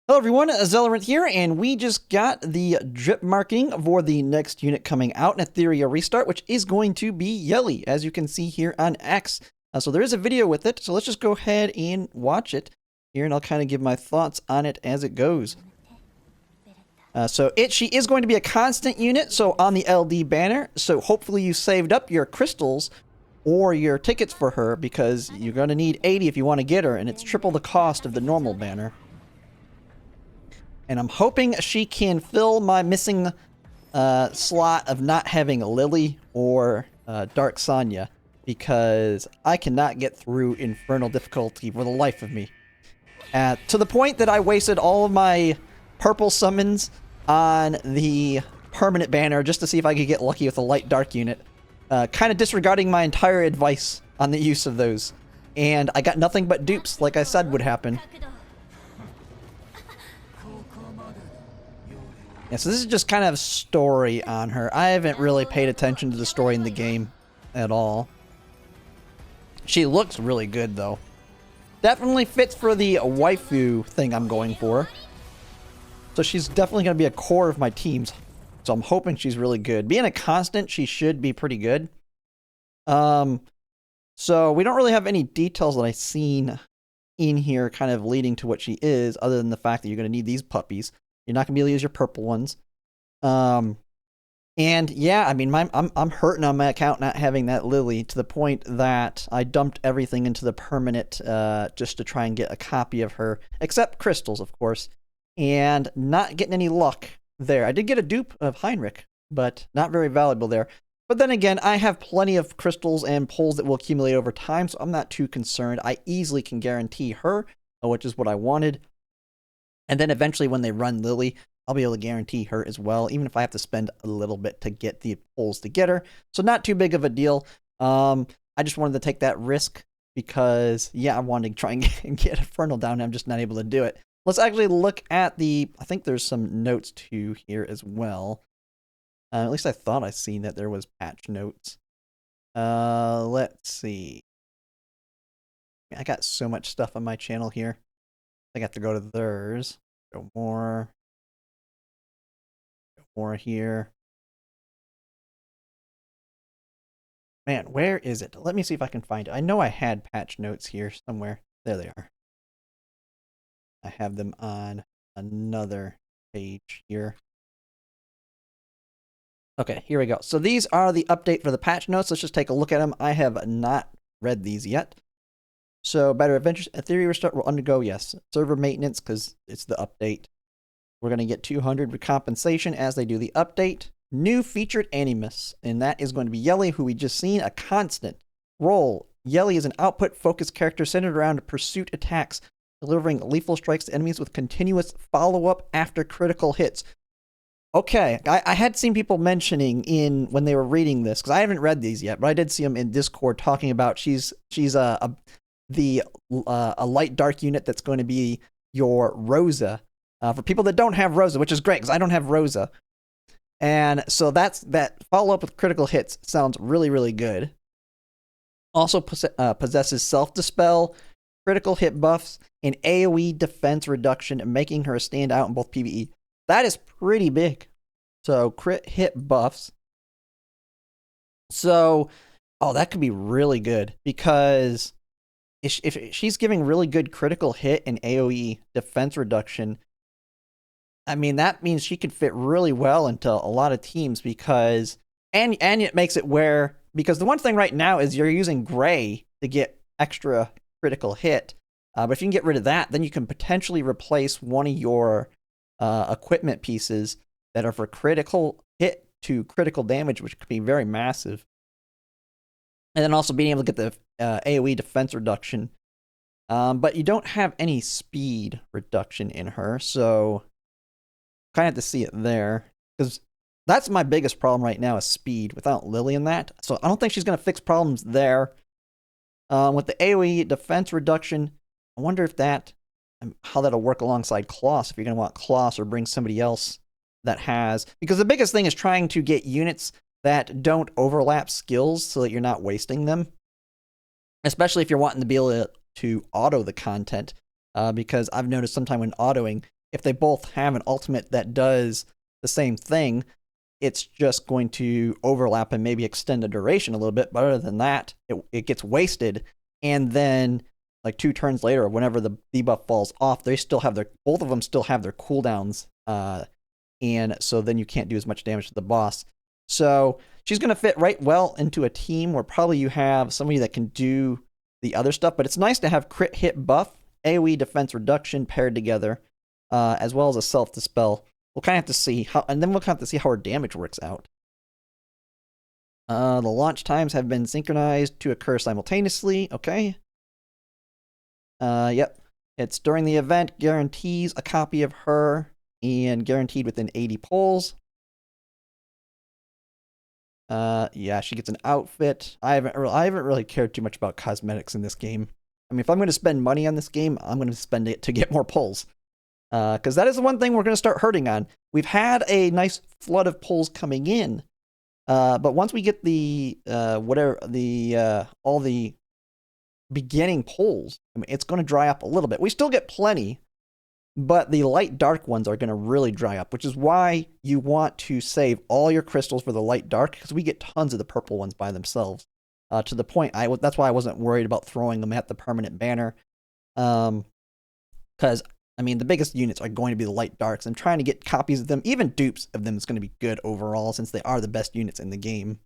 Hello everyone, Zellerant here, and we just got the drip marking for the next unit coming out in Etheria Restart, which is going to be Yeli, as you can see here on X. So there is a video with it, so let's just go ahead and watch it here, and I'll kind of give my thoughts on it as it goes. She is going to be a constant unit, so on the LD banner, so hopefully you saved up your crystals or your tickets for her, because you're going to need 80 if you want to get her, and it's triple the cost of the normal banner. And I'm hoping she can fill my missing slot of not having Lily or Dark Sanya, because I cannot get through Infernal difficulty for the life of me. To the point that I wasted all of my purple summons on the permanent banner just to see if I could get lucky with a light dark unit. Kind of disregarding my entire advice on the use of those. And I got nothing but dupes, like I said would happen. Yeah, so this is just kind of story on her. I haven't really paid attention to the story in the game at all. She looks really good, though. Definitely fits for the waifu thing I'm going for. So she's definitely going to be a core of my teams. So I'm hoping she's really good. Being a constant, she should be pretty good. So we don't really have any details that I've seen in here kind of leading to what she is, other than the fact that you're going to need these puppies. You're not gonna be able to use your purple ones. And yeah, I mean, I'm hurting on my account not having that Lily, to the point that I dumped everything into the permanent just to try and get a copy of her, except crystals, of course, and not getting any luck there. I did get a dupe of Heinrich, but not very valuable there. But then again, I have plenty of crystals and pulls that will accumulate over time, so I'm not too concerned. I easily can guarantee her, which is what I wanted. And then eventually when they run Lily, I'll be able to guarantee her as well, even if I have to spend a little bit to get the pulls to get her. So not too big of a deal. I just wanted to take that risk because, yeah, I wanted to try and get Infernal down, and I'm just not able to do it. Let's actually look at the... I think there's some notes too here as well. At least I thought I seen that there was patch notes. Let's see. I got so much stuff on my channel here. I have to go to theirs. Go more. Go more here. Man, where is it? Let me see if I can find it. I know I had patch notes here somewhere. There they are. I have them on another page here. Okay, here we go. So these are the update for the patch notes. Let's just take a look at them. I have not read these yet. So, Better Adventures Etheria Restart will undergo, yes, server maintenance, because it's the update. We're going to get 200 recompensation as they do the update. New featured animus, and that is going to be Yeli, who we just seen, a constant role. Yeli is an output-focused character centered around pursuit attacks, delivering lethal strikes to enemies with continuous follow-up after critical hits. Okay, I had seen people mentioning when they were reading this, because I haven't read these yet, but I did see them in Discord talking about she's a light dark unit that's going to be your Rosa for people that don't have Rosa, which is great because I don't have Rosa. And so that follow up with critical hits sounds really, really good. Also possesses self dispel, critical hit buffs, and AoE defense reduction, making her stand out in both PvE. That is pretty big. So crit hit buffs. So, oh, that could be really good, because if she's giving really good critical hit and AoE defense reduction, I mean, that means she could fit really well into a lot of teams, because, and it makes it where, because the one thing right now is you're using gray to get extra critical hit, but if you can get rid of that, then you can potentially replace one of your equipment pieces that are for critical hit to critical damage, which could be very massive. And then also being able to get the AoE defense reduction. But you don't have any speed reduction in her, so kind of have to see it there. Because that's my biggest problem right now, is speed without Lily in that. So I don't think she's going to fix problems there. With the AoE defense reduction, I wonder if how that'll work alongside Kloss, if you're going to want Kloss or bring somebody else that has... Because the biggest thing is trying to get units that don't overlap skills so that you're not wasting them. Especially if you're wanting to be able to auto the content. Because I've noticed sometime when autoing, if they both have an ultimate that does the same thing, it's just going to overlap and maybe extend the duration a little bit. But other than that, it gets wasted. And then, like 2 turns later, or whenever the debuff falls off, they still have both of them still have their cooldowns. And so then you can't do as much damage to the boss. So she's going to fit right well into a team where probably you have somebody that can do the other stuff. But it's nice to have crit hit buff, AoE defense reduction paired together, as well as a self dispel. We'll kind of have to see how, and then we'll kind of have to see how her damage works out. The launch times have been synchronized to occur simultaneously. Okay. Yep. It's during the event, guarantees a copy of her, and guaranteed within 80 pulls. Yeah, she gets an outfit. I haven't really cared too much about cosmetics in this game. I mean, if I'm going to spend money on this game, I'm going to spend it to get more pulls. Because that is the one thing we're going to start hurting on. We've had a nice flood of pulls coming in, but once we get the all the beginning pulls, I mean, it's going to dry up a little bit. We still get plenty, but the light dark ones are going to really dry up, which is why you want to save all your crystals for the light dark, because we get tons of the purple ones by themselves. To the point, that's why I wasn't worried about throwing them at the permanent banner, because I mean, the biggest units are going to be the light darks, and trying to get copies of them, even dupes of them, is going to be good overall, since they are the best units in the game.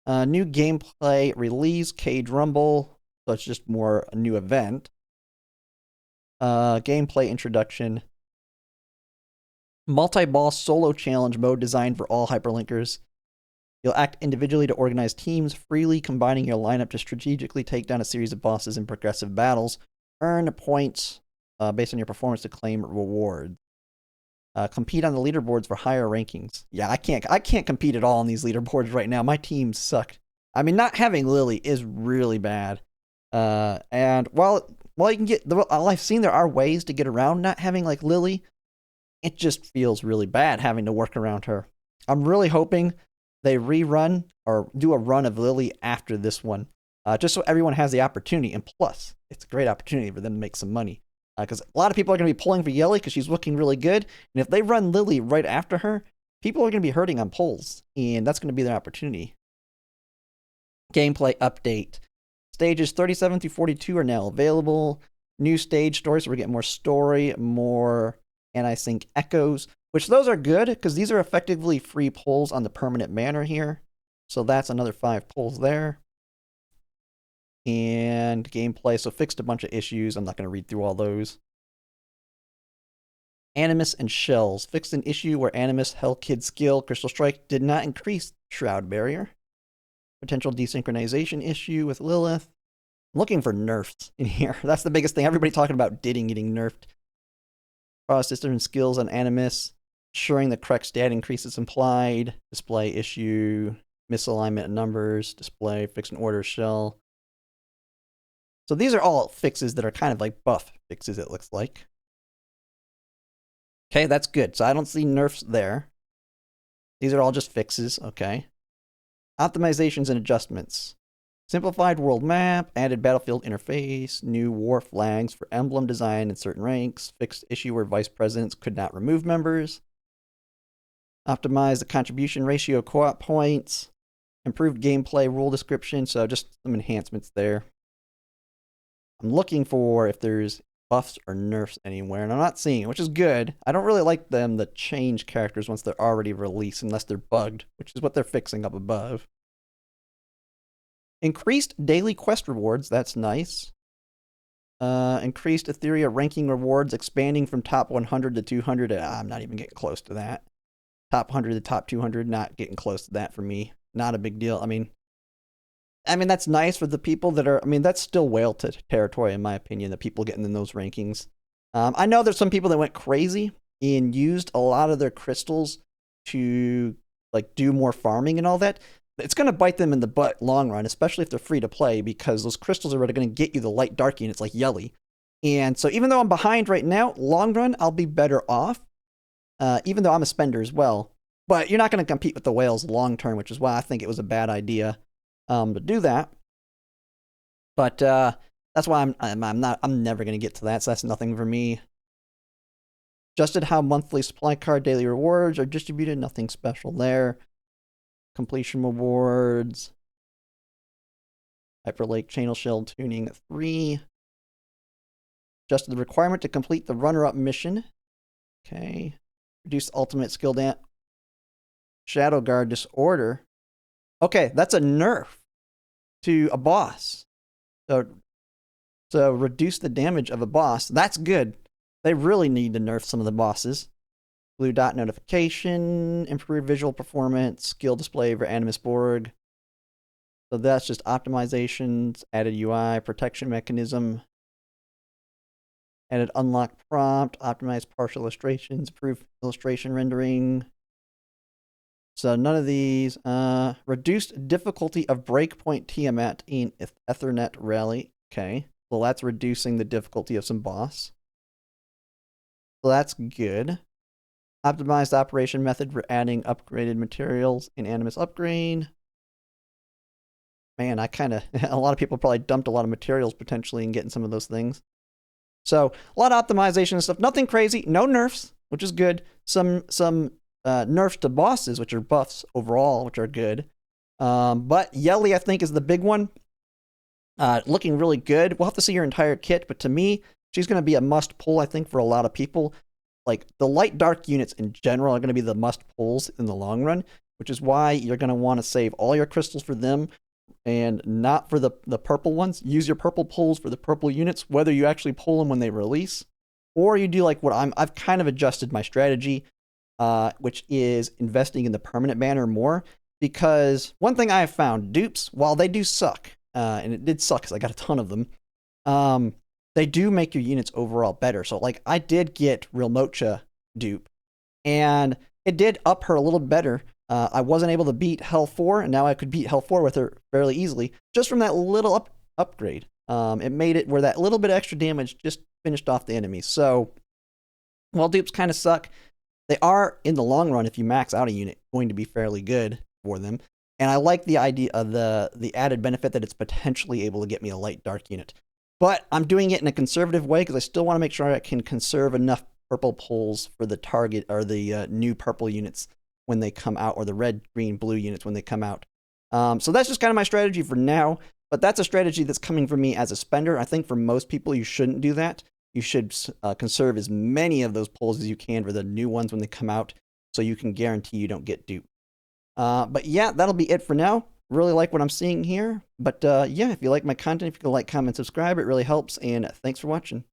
New gameplay release, Cage Rumble, so it's just more a new event. Gameplay introduction. Multi-boss solo challenge mode designed for all hyperlinkers. You'll act individually to organize teams, freely combining your lineup to strategically take down a series of bosses in progressive battles. Earn points based on your performance to claim rewards. Compete on the leaderboards for higher rankings. Yeah, I can't compete at all on these leaderboards right now. My team sucked. I mean, not having Lily is really bad. And while you can get, I've seen there are ways to get around not having like Lily, it just feels really bad having to work around her. I'm really hoping they rerun or do a run of Lily after this one, just so everyone has the opportunity. And plus, it's a great opportunity for them to make some money. Because a lot of people are going to be pulling for Yeli because she's looking really good. And if they run Lily right after her, people are going to be hurting on pulls. And that's going to be their opportunity. Gameplay update. Stages 37 through 42 are now available. New stage stories, so we're getting more story, more anti-sync echoes, which those are good because these are effectively free pulls on the permanent banner here. So that's another 5 pulls there. And gameplay, so fixed a bunch of issues. I'm not going to read through all those. Animus and Shells. Fixed an issue where Animus, Hellkid skill, Crystal Strike did not increase Shroud Barrier. Potential desynchronization issue with Lilith. I'm looking for nerfs in here. That's the biggest thing. Everybody talking about Didding getting nerfed. Cross system skills on Animus. Ensuring the correct stat increases implied. Display issue. Misalignment of numbers. Display. Fix an order shell. So these are all fixes that are kind of like buff fixes, it looks like. Okay, that's good. So I don't see nerfs there. These are all just fixes, okay. Optimizations and adjustments. Simplified world map, added battlefield interface, new war flags for emblem design in certain ranks, fixed issue where vice presidents could not remove members. Optimize the contribution ratio co-op points. Improved gameplay rule description, so just some enhancements there. I'm looking for if there's buffs or nerfs anywhere, and I'm not seeing it, which is good. I don't really like them to change characters once they're already released, unless they're bugged, which is what they're fixing up above. Increased daily quest rewards, that's nice. Increased Etheria ranking rewards, expanding from top 100 to 200. I'm not even getting close to that. Top 100 to top 200, not getting close to that for me. Not a big deal. I mean, that's nice for the people that are, that's still whale territory, in my opinion, the people getting in those rankings. I know there's some people that went crazy and used a lot of their crystals to like do more farming and all that. It's going to bite them in the butt long run, especially if they're free to play, because those crystals are going to get you the light dark units like Yeli. And so even though I'm behind right now, long run, I'll be better off, even though I'm a spender as well. But you're not going to compete with the whales long term, which is why I think it was a bad idea to do that. But that's why I'm never going to get to that, so that's nothing for me. Adjusted how monthly supply card daily rewards are distributed. Nothing special there. Completion rewards. Hyper Lake Channel Shell tuning 3. Adjusted the requirement to complete the runner-up mission. Okay. Reduce ultimate skill Shadow Guard Disorder. Okay, that's a nerf to a boss. So reduce the damage of a boss. That's good. They really need to nerf some of the bosses. Blue dot notification, improve visual performance, skill display for Animus Borg. So that's just optimizations, added UI, protection mechanism, added unlock prompt, optimized partial illustrations, improve illustration rendering. So none of these. Reduced difficulty of breakpoint Tiamat in Ethernet Rally. Okay. Well, that's reducing the difficulty of some boss. So that's good. Optimized operation method for adding upgraded materials in Animus Upgrade. Man, a lot of people probably dumped a lot of materials potentially in getting some of those things. So a lot of optimization and stuff. Nothing crazy. No nerfs, which is good. Some nerfs to bosses, which are buffs overall, which are good. But Yeli, I think, is the big one. Looking really good. We'll have to see her entire kit, but to me, she's going to be a must pull, I think, for a lot of people. Like, the light dark units in general are going to be the must pulls in the long run, which is why you're going to want to save all your crystals for them and not for the purple ones. Use your purple pulls for the purple units, whether you actually pull them when they release, or you do like what I've kind of adjusted my strategy, which is investing in the permanent banner more. Because one thing I have found, dupes, while they do suck, and it did suck because I got a ton of them, they do make your units overall better. So, like, I did get Real Mocha dupe, and it did up her a little better. I wasn't able to beat Hell 4, and now I could beat Hell 4 with her fairly easily, just from that little upgrade. It made it where that little bit of extra damage just finished off the enemies. So, while dupes kind of suck, they are, in the long run, if you max out a unit, going to be fairly good for them. And I like the idea of the added benefit that it's potentially able to get me a light dark unit. But I'm doing it in a conservative way because I still want to make sure I can conserve enough purple pulls for the target or the new purple units when they come out, or the red, green, blue units when they come out. So that's just kind of my strategy for now. But that's a strategy that's coming from me as a spender. I think for most people, you shouldn't do that. You should conserve as many of those pulls as you can for the new ones when they come out, so you can guarantee you don't get duped. But yeah, that'll be it for now. Really like what I'm seeing here. But yeah, if you like my content, if you can like, comment, subscribe, it really helps. And thanks for watching.